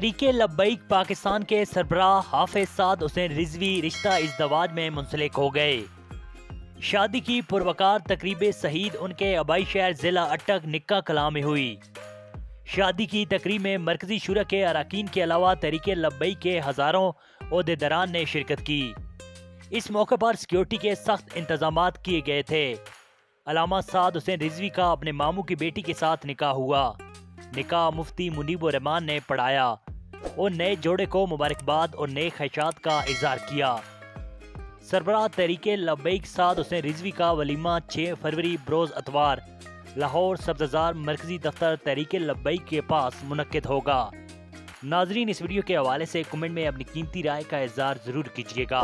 तहरीके लब्बैक पाकिस्तान के सरबराह हाफिज साद हुसैन रिजवी रिश्ता इज़्दवाज में मुंसलिक हो गए। शादी की पुरवकार तकरीब सईद उनके आबाई शहर जिला अटक निक्का कला में हुई। शादी की तकरीब में मरकजी शुरा के अरकान के अलावा तहरीके लब्बैक के हजारों ओहदेदारान ने शिरकत की। इस मौके पर सिक्योरिटी के सख्त इंतजाम किए गए थे। अल्लामा साद हुसैन रिजवी का अपने मामू की बेटी के साथ निकाह हुआ। निकाह मुफ्ती मुनीबुर रहमान ने पढ़ाया और नए जोड़े को मुबारकबाद और नए ख्वाहिशात का इजहार किया। सरबराह तहरीके लब्बैक साद हुसैन रिजवी का वलीमा 6 फरवरी बरोज अतवार लाहौर सब्ज़ार मरकजी दफ्तर तहरीके लब्बैक के पास मुनक्किद होगा। नाजरीन, इस वीडियो के हवाले से कमेंट में अपनी कीमती राय का इजहार जरूर कीजिएगा।